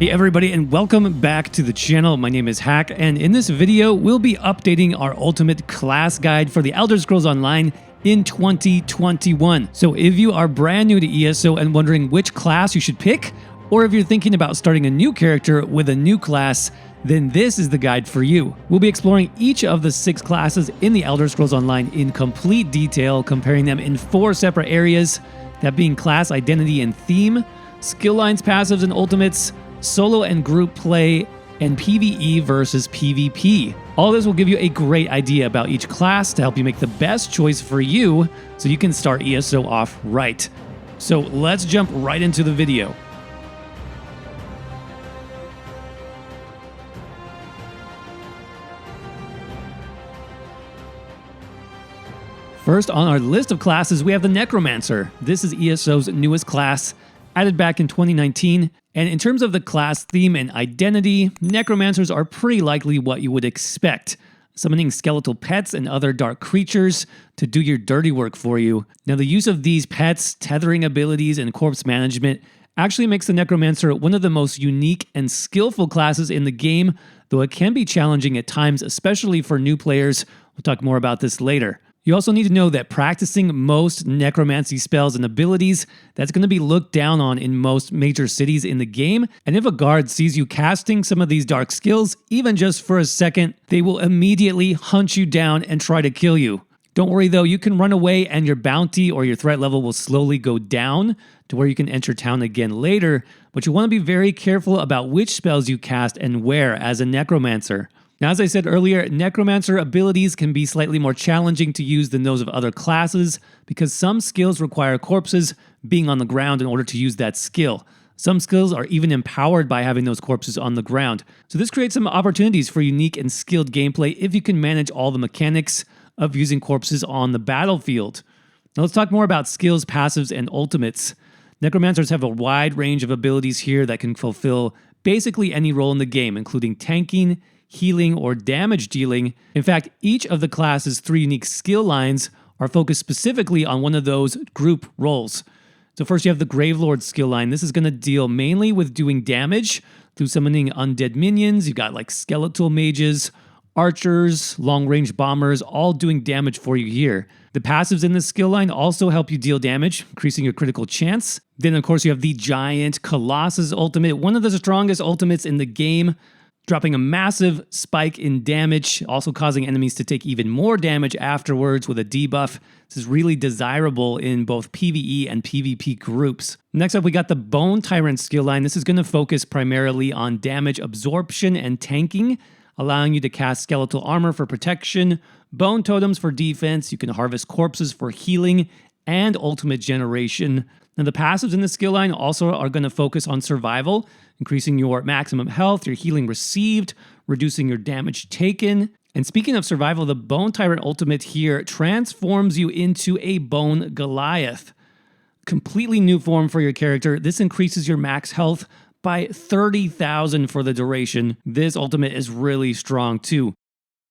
Hey everybody, and welcome back to the channel. My name is Hack, and in this video we'll be updating our ultimate class guide for the Elder Scrolls Online in 2021. So if you are brand new to ESO and wondering which class you should pick, or if you're thinking about starting a new character with a new class, then this is the guide for you. We'll be exploring each of the 6 classes in the Elder Scrolls Online in complete detail, comparing them in 4 separate areas, that being class identity and theme, skill lines, passives, and ultimates, solo and group play, and PvE versus PvP. All this will give you a great idea about each class to help you make the best choice for you so you can start ESO off right. So let's jump right into the video. First on our list of classes, we have the Necromancer. This is ESO's newest class, added back in 2019. And in terms of the class theme and identity, Necromancers are pretty likely what you would expect, summoning skeletal pets and other dark creatures to do your dirty work for you. Now, the use of these pets, tethering abilities, and corpse management actually makes the Necromancer one of the most unique and skillful classes in the game, though it can be challenging at times, especially for new players. We'll talk more about this later. You also need to know that practicing most necromancy spells and abilities, that's going to be looked down on in most major cities in the game, and if a guard sees you casting some of these dark skills, even just for a second, they will immediately hunt you down and try to kill you. Don't worry though, you can run away and your bounty or your threat level will slowly go down to where you can enter town again later, but you want to be very careful about which spells you cast and where as a necromancer. Now, as I said earlier, Necromancer abilities can be slightly more challenging to use than those of other classes because some skills require corpses being on the ground in order to use that skill. Some skills are even empowered by having those corpses on the ground. So this creates some opportunities for unique and skilled gameplay if you can manage all the mechanics of using corpses on the battlefield. Now let's talk more about skills, passives, and ultimates. Necromancers have a wide range of abilities here that can fulfill basically any role in the game, including tanking, healing, or damage dealing. In fact, each of the class's 3 unique skill lines are focused specifically on one of those group roles. So first you have the Gravelord skill line. This is going to deal mainly with doing damage through summoning undead minions. You've got like skeletal mages, archers, long-range bombers, all doing damage for you here. The passives in this skill line also help you deal damage, increasing your critical chance. Then of course you have the Giant Colossus ultimate, one of the strongest ultimates in the game, dropping a massive spike in damage, also causing enemies to take even more damage afterwards with a debuff. This is really desirable in both PvE and PvP groups. Next up, we got the Bone Tyrant skill line. This is going to focus primarily on damage absorption and tanking, allowing you to cast skeletal armor for protection, bone totems for defense. You can harvest corpses for healing and ultimate generation. Now, the passives in the skill line also are going to focus on survival, increasing your maximum health, your healing received, reducing your damage taken. And speaking of survival, the Bone Tyrant ultimate here transforms you into a Bone Goliath. Completely new form for your character. This increases your max health by 30,000 for the duration. This ultimate is really strong too.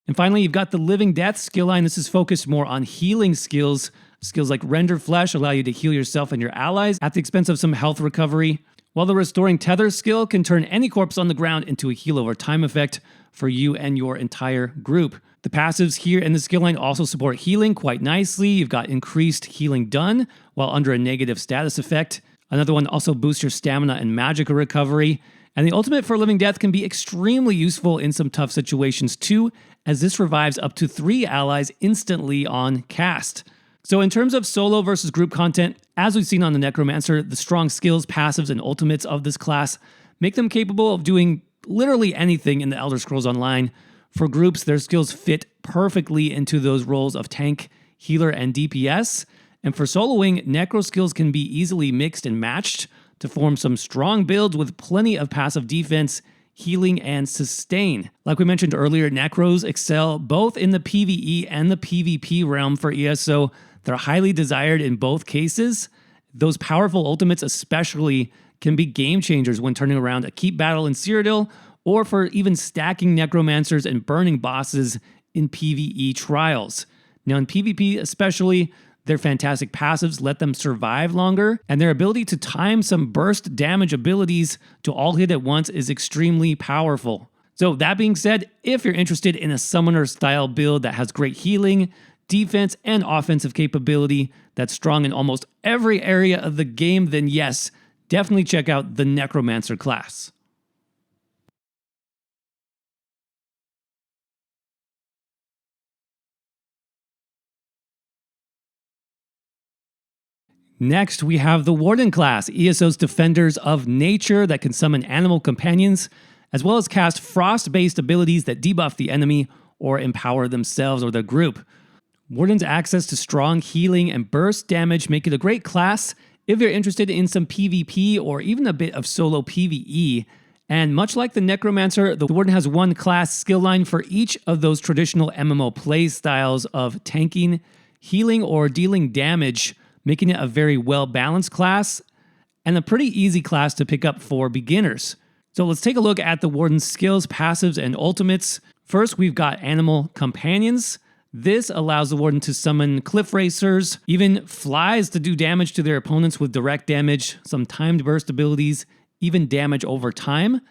And finally, you've got the Living Death skill line. This is focused more on healing skills. Skills like Render Flesh allow you to heal yourself and your allies at the expense of some health recovery, while the Restoring Tether skill can turn any corpse on the ground into a heal over time effect for you and your entire group. The passives here in the skill line also support healing quite nicely. You've got Increased Healing Done while under a negative status effect. Another one also boosts your stamina and magicka recovery. And the ultimate for Living Death can be extremely useful in some tough situations too, as this revives up to 3 allies instantly on cast. So in terms of solo versus group content, as we've seen on the Necromancer, the strong skills, passives, and ultimates of this class make them capable of doing literally anything in the Elder Scrolls Online. For groups, their skills fit perfectly into those roles of tank, healer, and DPS. And for soloing, Necro skills can be easily mixed and matched to form some strong builds with plenty of passive defense, healing, and sustain. Like we mentioned earlier, Necros excel both in the PvE and the PvP realm for ESO. They're highly desired in both cases. Those powerful ultimates especially can be game changers when turning around a keep battle in Cyrodiil, or for even stacking Necromancers and burning bosses in PvE trials. Now in PvP especially, Their fantastic passives let them survive longer, and their ability to time some burst damage abilities to all hit at once is extremely powerful. So that being said, if you're interested in a summoner style build that has great healing, defense, and offensive capability that's strong in almost every area of the game, then yes, definitely check out the Necromancer class. Next, we have the Warden class, ESO's Defenders of Nature that can summon animal companions, as well as cast frost-based abilities that debuff the enemy or empower themselves or their group. Warden's access to strong healing and burst damage make it a great class if you're interested in some PvP or even a bit of solo PvE. And much like the Necromancer, the Warden has one class skill line for each of those traditional MMO play styles of tanking, healing, or dealing damage, making it a very well-balanced class and a pretty easy class to pick up for beginners. So let's take a look at the Warden's skills, passives, and ultimates. First, we've got Animal Companions. This allows the Warden to summon cliff racers, even flies to do damage to their opponents with direct damage, some timed burst abilities, even damage over time.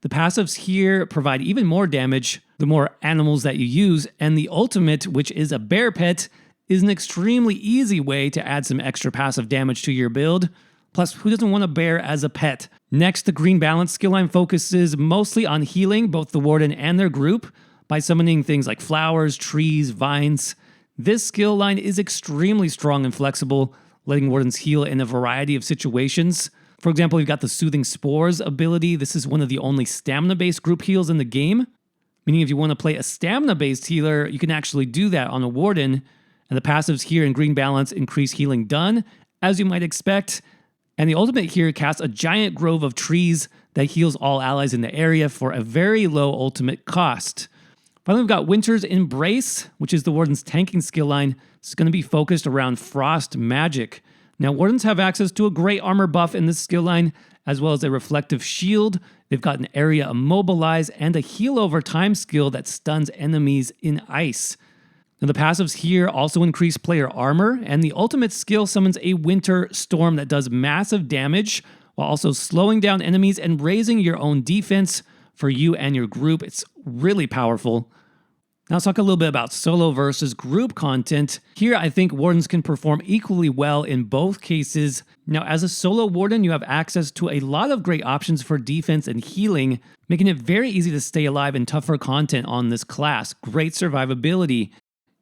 The passives here provide even more damage the more animals that you use, and the ultimate, which is a bear pet, is an extremely easy way to add some extra passive damage to your build. Plus, who doesn't want a bear as a pet? Next, the Green Balance skill line focuses mostly on healing both the Warden and their group by summoning things like flowers, trees, vines. This skill line is extremely strong and flexible, letting Wardens heal in a variety of situations. For example, you've got the Soothing Spores ability. This is one of the only stamina-based group heals in the game, meaning if you want to play a stamina-based healer, you can actually do that on a Warden. And the passives here in Green Balance increase healing done, as you might expect. And the ultimate here casts a giant grove of trees that heals all allies in the area for a very low ultimate cost. Finally, we've got Winter's Embrace, which is the Warden's tanking skill line. This is going to be focused around frost magic. Now, Wardens have access to a great armor buff in this skill line, as well as a reflective shield. They've got an area immobilize and a heal over time skill that stuns enemies in ice. Now, the passives here also increase player armor, and the ultimate skill summons a Winter Storm that does massive damage while also slowing down enemies and raising your own defense for you and your group. It's really powerful. Now let's talk a little bit about solo versus group content. Here, I think Wardens can perform equally well in both cases. Now, as a solo Warden, you have access to a lot of great options for defense and healing, making it very easy to stay alive in tougher content on this class. Great survivability.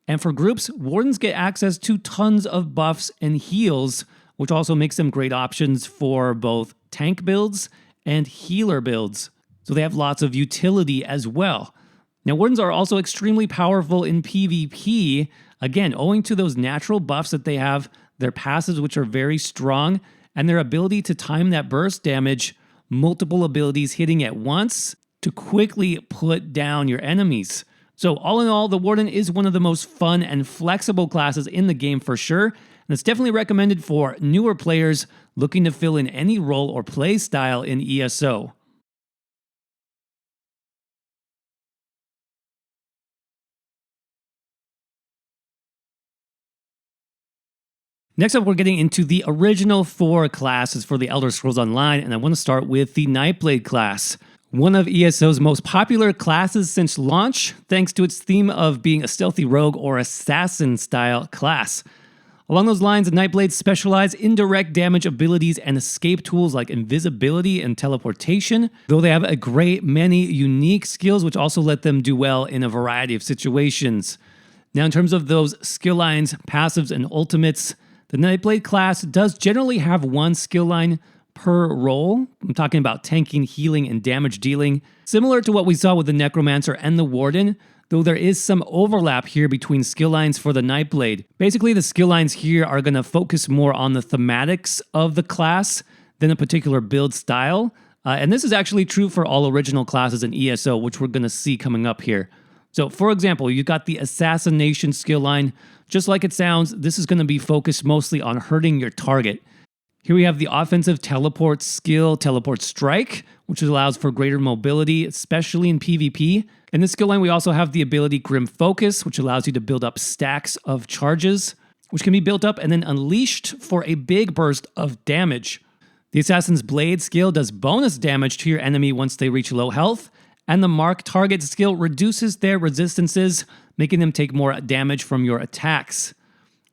And for groups, Wardens get access to tons of buffs and heals, which also makes them great options for both tank builds and healer builds. So they have lots of utility as well. Now, Wardens are also extremely powerful in PvP, again, owing to those natural buffs that they have, their passives, which are very strong, and their ability to time that burst damage, multiple abilities hitting at once to quickly put down your enemies. So all in all, the Warden is one of the most fun and flexible classes in the game for sure, and it's definitely recommended for newer players looking to fill in any role or play style in ESO. Next up, we're getting into the original 4 classes for the Elder Scrolls Online, and I want to start with the Nightblade class. One of ESO's most popular classes since launch, thanks to its theme of being a stealthy rogue or assassin-style class. Along those lines, Nightblades specialize in direct damage abilities and escape tools like invisibility and teleportation, though they have a great many unique skills which also let them do well in a variety of situations. Now, in terms of those skill lines, passives, and ultimates, the Nightblade class does generally have one skill line per role. I'm talking about tanking, healing, and damage dealing, similar to what we saw with the Necromancer and the Warden, though there is some overlap here between skill lines for the Nightblade. Basically, the skill lines here are going to focus more on the thematics of the class than a particular build style, and this is actually true for all original classes in ESO, which we're going to see coming up here. So, for example, you've got the Assassination skill line. Just like it sounds, this is going to be focused mostly on hurting your target. Here we have the offensive teleport skill, Teleport Strike, which allows for greater mobility, especially in PvP. In this skill line, we also have the ability Grim Focus, which allows you to build up stacks of charges. which can be built up and then unleashed for a big burst of damage. The Assassin's Blade skill does bonus damage to your enemy once they reach low health, and the Mark Target skill reduces their resistances, making them take more damage from your attacks.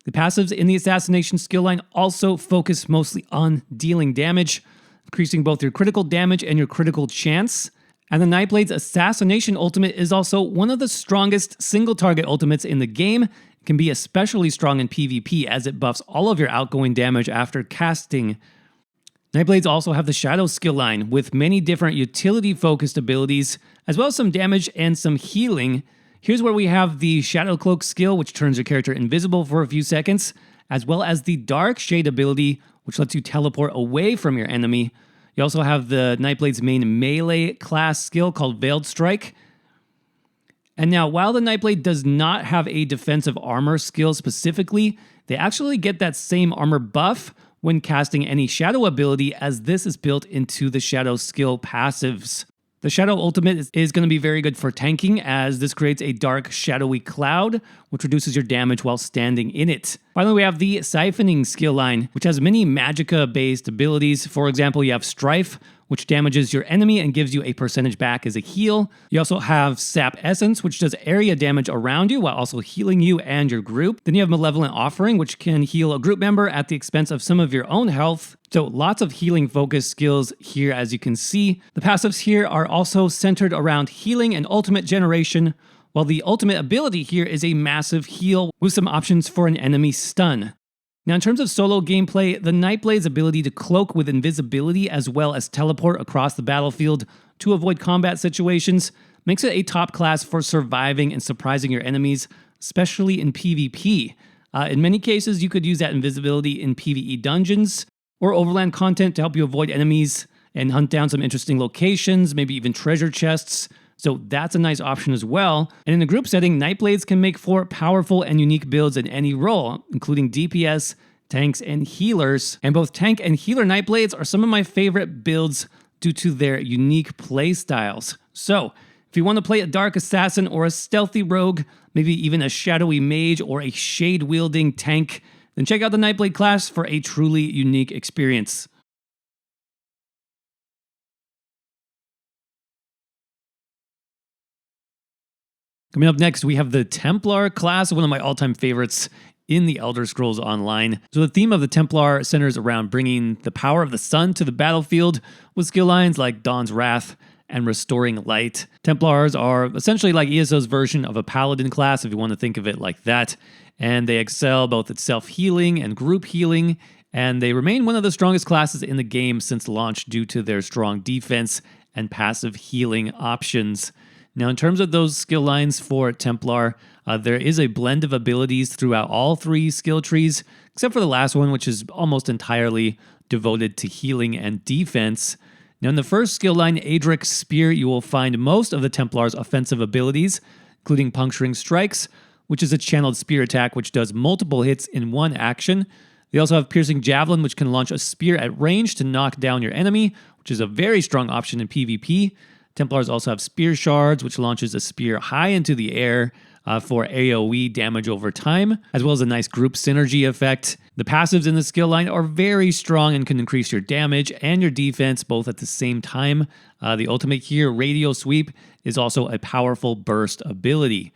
The passives in the Assassination skill line also focus mostly on dealing damage, increasing both your critical damage and your critical chance. And the Nightblade's Assassination ultimate is also one of the strongest single target ultimates in the game. It can be especially strong in PvP as it buffs all of your outgoing damage after casting. Nightblades also have the Shadow skill line with many different utility-focused abilities, as well as some damage and some healing. Here's where we have the Shadow Cloak skill, which turns your character invisible for a few seconds, as well as the Dark Shade ability, which lets you teleport away from your enemy. You also have the Nightblade's main melee class skill called Veiled Strike. And now, while the Nightblade does not have a defensive armor skill specifically, they actually get that same armor buff when casting any Shadow ability, as this is built into the Shadow skill passives. The Shadow ultimate is going to be very good for tanking, as this creates a dark, shadowy cloud, which reduces your damage while standing in it. Finally, we have the Siphoning skill line, which has many Magicka-based abilities. For example, you have Strife, which damages your enemy and gives you a percentage back as a heal. You also have Sap Essence, which does area damage around you while also healing you and your group. Then you have Malevolent Offering, which can heal a group member at the expense of some of your own health. So lots of healing focused skills here, as you can see. The passives here are also centered around healing and ultimate generation, while the ultimate ability here is a massive heal with some options for an enemy stun. Now, in terms of solo gameplay, the Nightblade's ability to cloak with invisibility as well as teleport across the battlefield to avoid combat situations makes it a top class for surviving and surprising your enemies, especially in PvP. In many cases, you could use that invisibility in PvE dungeons or overland content to help you avoid enemies and hunt down some interesting locations, maybe even treasure chests. So that's a nice option as well. And in a group setting, Nightblades can make for powerful and unique builds in any role, including DPS, tanks, and healers. And both tank and healer Nightblades are some of my favorite builds due to their unique play styles. So if you want to play a dark assassin or a stealthy rogue, maybe even a shadowy mage or a shade-wielding tank, then check out the Nightblade class for a truly unique experience. Coming up next, we have the Templar class, one of my all-time favorites in the Elder Scrolls Online. So the theme of the Templar centers around bringing the power of the sun to the battlefield with skill lines like Dawn's Wrath and Restoring Light. Templars are essentially like ESO's version of a Paladin class, if you want to think of it like that. And they excel both at self-healing and group healing, and they remain one of the strongest classes in the game since launch due to their strong defense and passive healing options. Now, in terms of those skill lines for Templar, there is a blend of abilities throughout all three skill trees, except for the last one, which is almost entirely devoted to healing and defense. Now, in the first skill line, Adric's Spear, you will find most of the Templar's offensive abilities, including Puncturing Strikes, which is a channeled spear attack which does multiple hits in one action. They also have Piercing Javelin, which can launch a spear at range to knock down your enemy, which is a very strong option in PvP. Templars also have Spear Shards, which launches a spear high into the air for AoE damage over time, as well as a nice group synergy effect. The passives in the skill line are very strong and can increase your damage and your defense both at the same time. The ultimate here, Radial Sweep, is also a powerful burst ability.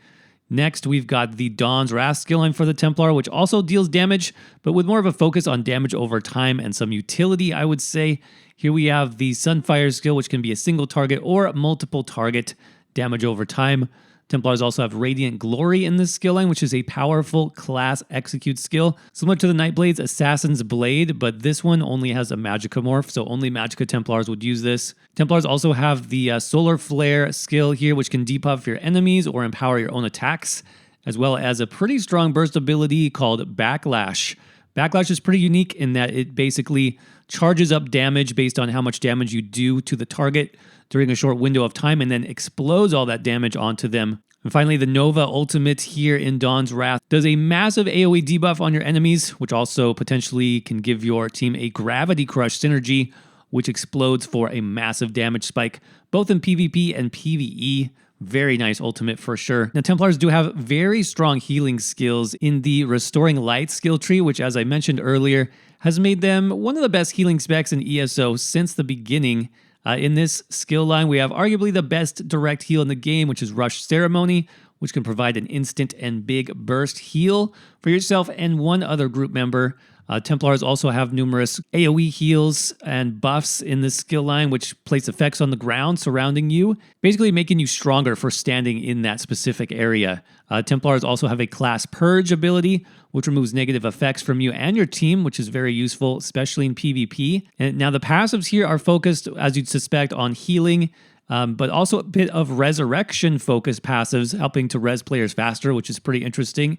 Next, we've got the Dawn's Wrath skill line for the Templar, which also deals damage, but with more of a focus on damage over time and some utility, I would say. Here we have the Sunfire skill, which can be a single target or multiple target damage over time. Templars also have Radiant Glory in this skill line, which is a powerful class execute skill, similar to the Nightblade's Assassin's Blade, but this one only has a Magicka morph, so only Magicka Templars would use this. Templars also have the Solar Flare skill here, which can debuff your enemies or empower your own attacks, as well as a pretty strong burst ability called Backlash. Backlash is pretty unique in that it basically charges up damage based on how much damage you do to the target during a short window of time and then explodes all that damage onto them. And finally, the Nova Ultimate here in Dawn's Wrath does a massive AoE debuff on your enemies, which also potentially can give your team a Gravity Crush synergy, which explodes for a massive damage spike, both in PvP and PvE, Very nice ultimate for sure. Now, Templars do have very strong healing skills in the Restoring Light skill tree, which, as I mentioned earlier, has made them one of the best healing specs in ESO since the beginning. In this skill line, we have arguably the best direct heal in the game, which is Rush Ceremony, which can provide an instant and big burst heal for yourself and one other group member. Templars also have numerous AoE heals and buffs in this skill line, which place effects on the ground surrounding you, basically making you stronger for standing in that specific area. Templars also have a class Purge ability, which removes negative effects from you and your team, which is very useful, especially in PvP. And now the passives here are focused, as you'd suspect, on healing, but also a bit of resurrection-focused passives, helping to res players faster, which is pretty interesting.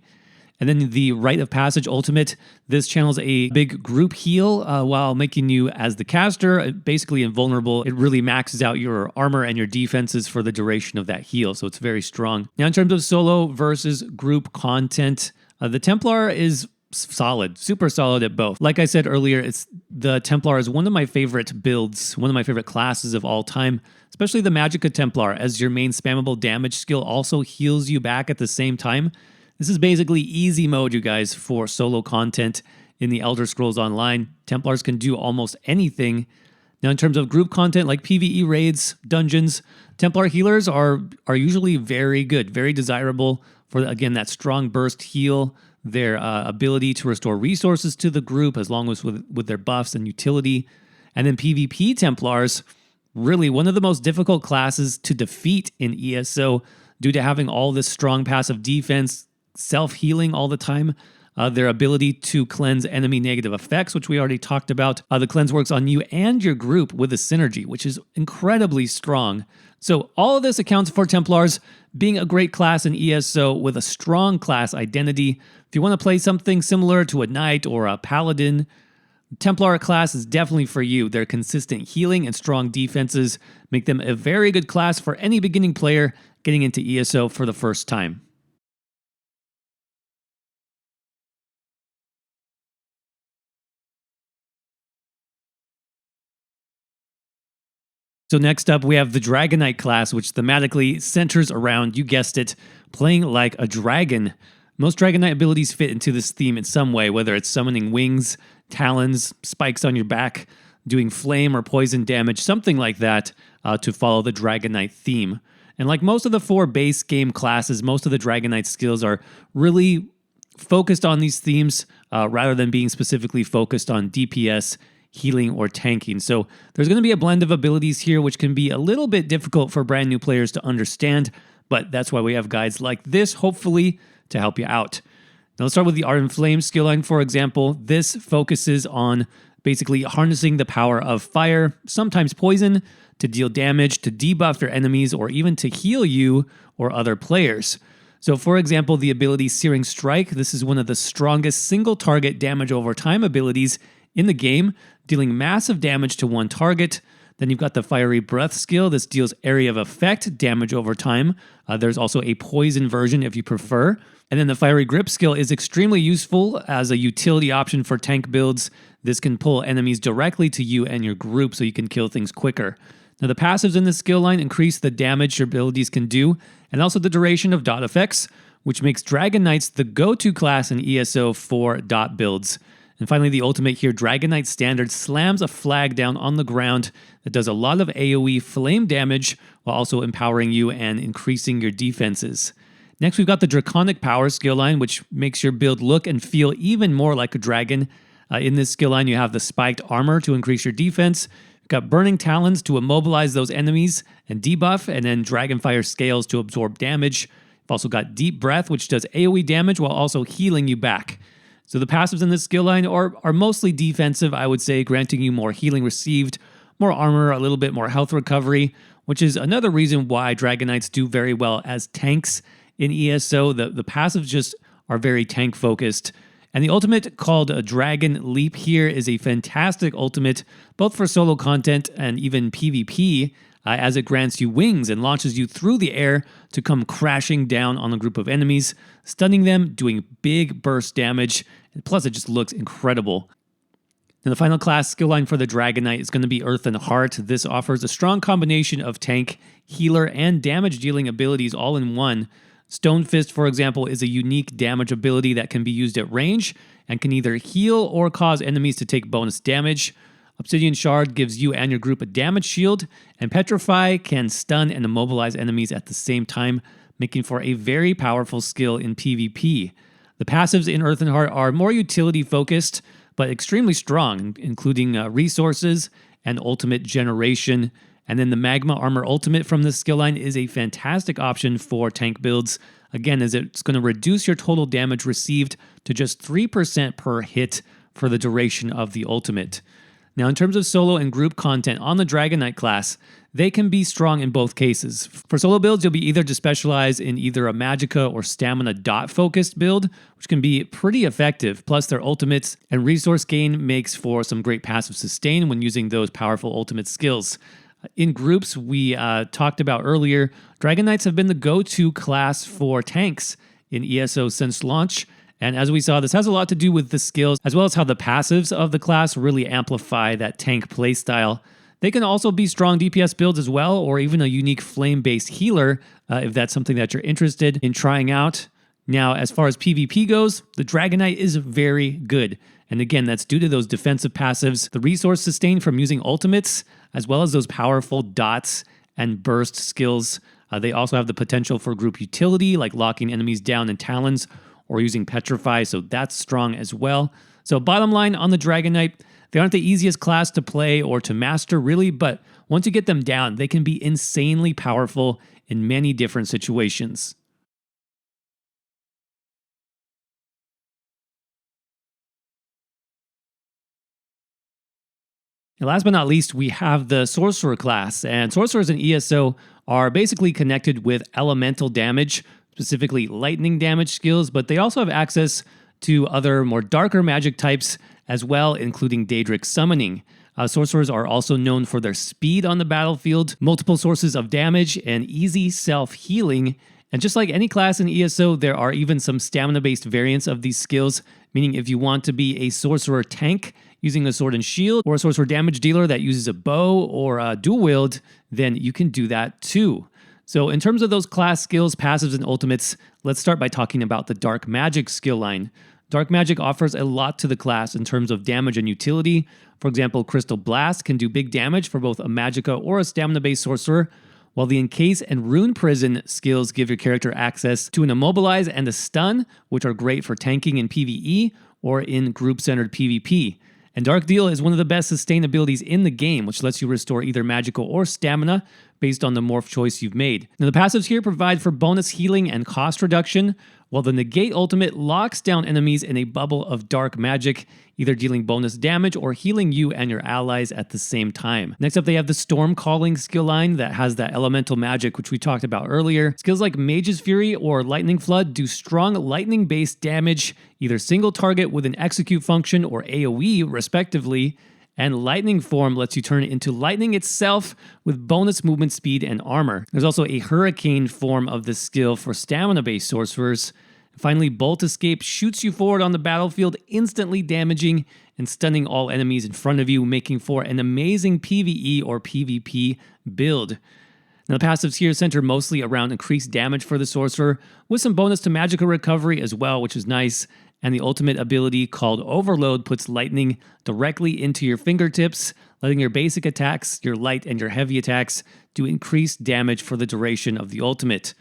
And then the Rite of Passage ultimate, this channels a big group heal while making you, as the caster, basically invulnerable. It really maxes out your armor and your defenses for the duration of that heal, so it's very strong. Now, in terms of solo versus group content, the Templar is solid, super solid at both. Like I said earlier, the Templar is one of my favorite builds, one of my favorite classes of all time, especially the Magicka Templar, as your main spammable damage skill also heals you back at the same time. This is basically easy mode, you guys, for solo content in the Elder Scrolls Online. Templars can do almost anything. Now, in terms of group content like PvE raids, dungeons, Templar healers are usually very good, very desirable for, again, that strong burst heal, their ability to restore resources to the group, as long as with their buffs and utility. And then PvP Templars, really one of the most difficult classes to defeat in ESO due to having all this strong passive defense, self-healing all the time, their ability to cleanse enemy negative effects, which we already talked about. The cleanse works on you and your group with a synergy, which is incredibly strong. So all of this accounts for Templars being a great class in ESO with a strong class identity. If you want to play something similar to a Knight or a Paladin, Templar class is definitely for you. Their consistent healing and strong defenses make them a very good class for any beginning player getting into ESO for the first time. So next up, we have the Dragonknight class, which thematically centers around, you guessed it, playing like a dragon. Most Dragonknight abilities fit into this theme in some way, whether it's summoning wings, talons, spikes on your back, doing flame or poison damage, something like that, to follow the Dragonknight theme. And like most of the 4 base game classes, most of the Dragonknight skills are really focused on these themes rather than being specifically focused on DPS, healing, or tanking. So there's going to be a blend of abilities here, which can be a little bit difficult for brand new players to understand, but that's why we have guides like this, hopefully, to help you out. Now let's start with the Ardent Flame skill line, for example. This focuses on basically harnessing the power of fire, sometimes poison, to deal damage, to debuff your enemies, or even to heal you or other players. So for example, the ability Searing Strike, this is one of the strongest single target damage over time abilities in the game, dealing massive damage to one target. Then you've got the Fiery Breath skill. This deals area of effect damage over time. There's also a poison version if you prefer. And then the Fiery Grip skill is extremely useful as a utility option for tank builds. This can pull enemies directly to you and your group so you can kill things quicker. Now the passives in this skill line increase the damage your abilities can do, and also the duration of dot effects, which makes Dragonknights the go-to class in ESO for dot builds. And finally, the ultimate here, Dragonknight Standard, slams a flag down on the ground that does a lot of AoE flame damage while also empowering you and increasing your defenses. Next, we've got the Draconic Power skill line, which makes your build look and feel even more like a dragon. In this skill line, you have the Spiked Armor to increase your defense. You've got Burning Talons to immobilize those enemies and debuff, and then Dragonfire Scales to absorb damage. You've also got Deep Breath, which does AoE damage while also healing you back. So the passives in this skill line are mostly defensive, I would say, granting you more healing received, more armor, a little bit more health recovery, which is another reason why Dragonknights do very well as tanks in ESO. The passives just are very tank focused. And the ultimate called a Dragon Leap here is a fantastic ultimate, both for solo content and even PvP, as it grants you wings and launches you through the air to come crashing down on a group of enemies, stunning them, doing big burst damage, and plus it just looks incredible. And the final class skill line for the Dragonknight is going to be Earth and Heart. This offers a strong combination of tank, healer, and damage dealing abilities all in one. Stone Fist, for example, is a unique damage ability that can be used at range and can either heal or cause enemies to take bonus damage. Obsidian Shard gives you and your group a damage shield, and Petrify can stun and immobilize enemies at the same time, making for a very powerful skill in PvP. The passives in Earth and Heart are more utility focused, but extremely strong, including resources and ultimate generation. And then the Magma Armor Ultimate from this skill line is a fantastic option for tank builds, again, as it's going to reduce your total damage received to just 3% per hit for the duration of the ultimate. Now, in terms of solo and group content on the Dragonknight class, they can be strong in both cases. For solo builds, you'll be either to specialize in either a Magicka or Stamina dot-focused build, which can be pretty effective. Plus, their ultimates and resource gain makes for some great passive sustain when using those powerful ultimate skills. In groups, we talked about earlier, Dragonknights have been the go-to class for tanks in ESO since launch. And as we saw, this has a lot to do with the skills, as well as how the passives of the class really amplify that tank playstyle. They can also be strong DPS builds as well, or even a unique flame-based healer, if that's something that you're interested in trying out. Now, as far as PvP goes, the Dragonknight is very good. And again, that's due to those defensive passives, the resource sustain from using ultimates, as well as those powerful dots and burst skills. They also have the potential for group utility, like locking enemies down in talons, or using Petrify, so that's strong as well. So bottom line on the Dragonknight, they aren't the easiest class to play or to master really, but once you get them down, they can be insanely powerful in many different situations. And last but not least, we have the Sorcerer class, and Sorcerers in ESO are basically connected with elemental damage, specifically lightning damage skills, but they also have access to other more darker magic types as well, including Daedric summoning. Sorcerers are also known for their speed on the battlefield, multiple sources of damage, and easy self-healing. And just like any class in ESO, there are even some stamina-based variants of these skills, meaning if you want to be a Sorcerer tank using a sword and shield, or a Sorcerer damage dealer that uses a bow or a dual wield, then you can do that too. So in terms of those class skills, passives, and ultimates, let's start by talking about the Dark Magic skill line. Dark Magic offers a lot to the class in terms of damage and utility. For example, Crystal Blast can do big damage for both a Magicka or a Stamina-based Sorcerer, while the Encase and Rune Prison skills give your character access to an Immobilize and a Stun, which are great for tanking in PvE or in group-centered PvP. And Dark Deal is one of the best sustain abilities in the game, which lets you restore either Magicka or Stamina based on the morph choice you've made. Now, the passives here provide for bonus healing and cost reduction, while the Negate Ultimate locks down enemies in a bubble of dark magic, either dealing bonus damage or healing you and your allies at the same time. Next up, they have the Storm Calling skill line that has that elemental magic, which we talked about earlier. Skills like Mage's Fury or Lightning Flood do strong lightning-based damage, either single target with an execute function or AoE, respectively. And Lightning Form lets you turn it into lightning itself with bonus movement speed and armor. There's also a Hurricane form of this skill for stamina-based sorcerers. Finally, Bolt Escape shoots you forward on the battlefield, instantly damaging and stunning all enemies in front of you, making for an amazing PvE or PvP build. Now, the passives here center mostly around increased damage for the sorcerer, with some bonus to Magicka recovery as well, which is nice. And the ultimate ability called Overload puts lightning directly into your fingertips, letting your basic attacks, your light and your heavy attacks, do increased damage for the duration of the ultimate.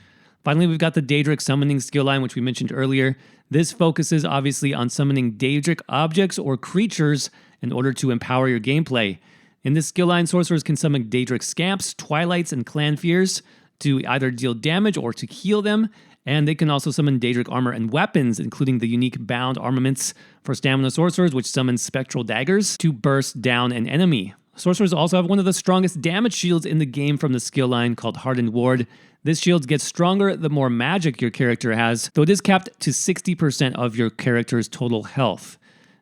Finally, we've got the Daedric summoning skill line, which we mentioned earlier. This focuses obviously on summoning Daedric objects or creatures in order to empower your gameplay. In this skill line, sorcerers can summon Daedric scamps, twilights, and clanfears to either deal damage or to heal them. And they can also summon Daedric armor and weapons, including the unique bound armaments for stamina sorcerers, which summon spectral daggers to burst down an enemy. Sorcerers also have one of the strongest damage shields in the game from the skill line called Hardened Ward. This shield gets stronger the more magic your character has, though it is capped to 60% of your character's total health.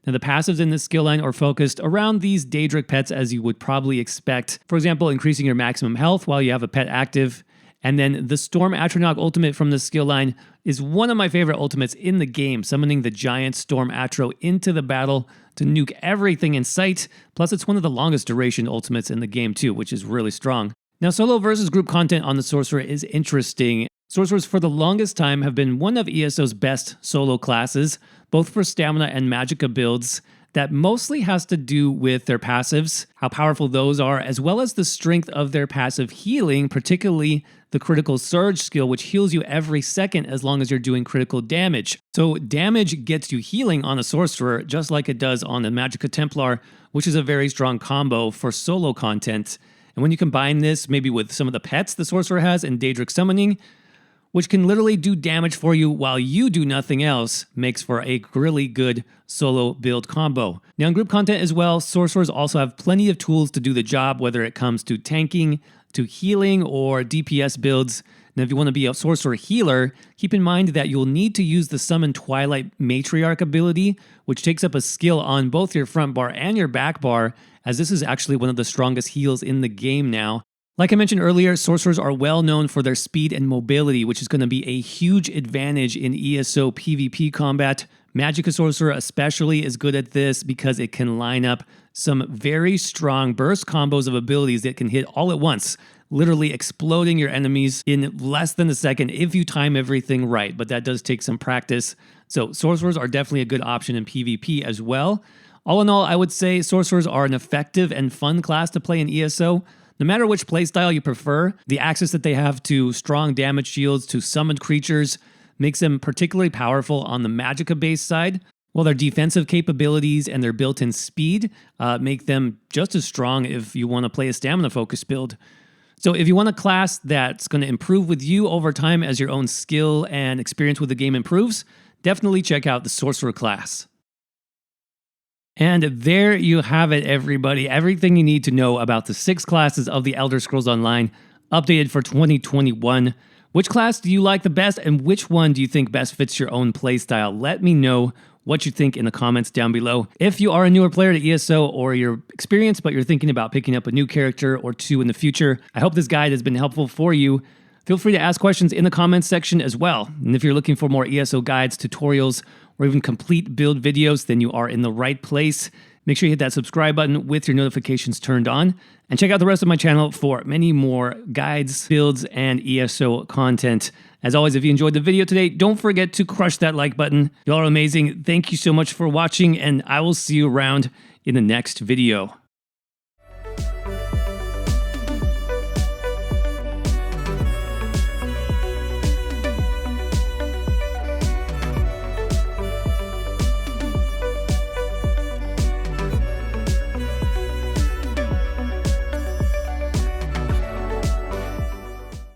Now, the passives in this skill line are focused around these Daedric pets as you would probably expect. For example, increasing your maximum health while you have a pet active, And then the Storm Atronach ultimate from the skill line is one of my favorite ultimates in the game, summoning the giant Storm Atro into the battle to nuke everything in sight. Plus, it's one of the longest duration ultimates in the game too, which is really strong. Now, solo versus group content on the Sorcerer is interesting. Sorcerers for the longest time have been one of ESO's best solo classes, both for stamina and magicka builds. That mostly has to do with their passives, how powerful those are, as well as the strength of their passive healing, particularly the critical surge skill, which heals you every second as long as you're doing critical damage. So damage gets you healing on a sorcerer, just like it does on the magicka Templar, which is a very strong combo for solo content. And when you combine this maybe with some of the pets the sorcerer has in Daedric Summoning, which can literally do damage for you while you do nothing else, makes for a really good solo build combo. Now in group content as well, sorcerers also have plenty of tools to do the job, whether it comes to tanking, to healing, or DPS builds. Now if you want to be a sorcerer healer, keep in mind that you'll need to use the Summon Twilight Matriarch ability, which takes up a skill on both your front bar and your back bar, as this is actually one of the strongest heals in the game now. Like I mentioned earlier, sorcerers are well known for their speed and mobility, which is going to be a huge advantage in ESO PvP combat. Magicka Sorcerer especially is good at this because it can line up some very strong burst combos of abilities that can hit all at once, literally exploding your enemies in less than a second if you time everything right, but that does take some practice. So sorcerers are definitely a good option in PvP as well. All in all, I would say sorcerers are an effective and fun class to play in ESO. No matter which playstyle you prefer, the access that they have to strong damage shields to summoned creatures makes them particularly powerful on the magicka-based side, while their defensive capabilities and their built-in speed make them just as strong if you want to play a stamina-focused build. So if you want a class that's going to improve with you over time as your own skill and experience with the game improves, definitely check out the Sorcerer class. And there you have it, everybody. Everything you need to know about the 6 classes of the Elder Scrolls Online, updated for 2021. Which class do you like the best, and which one do you think best fits your own playstyle? Let me know what you think in the comments down below. If you are a newer player to ESO or you're experienced but you're thinking about picking up a new character or two in the future, I hope this guide has been helpful for you. Feel free to ask questions in the comments section as well. And if you're looking for more ESO guides, tutorials, or even complete build videos, then you are in the right place. Make sure you hit that subscribe button with your notifications turned on, and check out the rest of my channel for many more guides, builds, and ESO content. As always, if you enjoyed the video today, don't forget to crush that like button. Y'all are amazing. Thank you so much for watching, and I will see you around in the next video.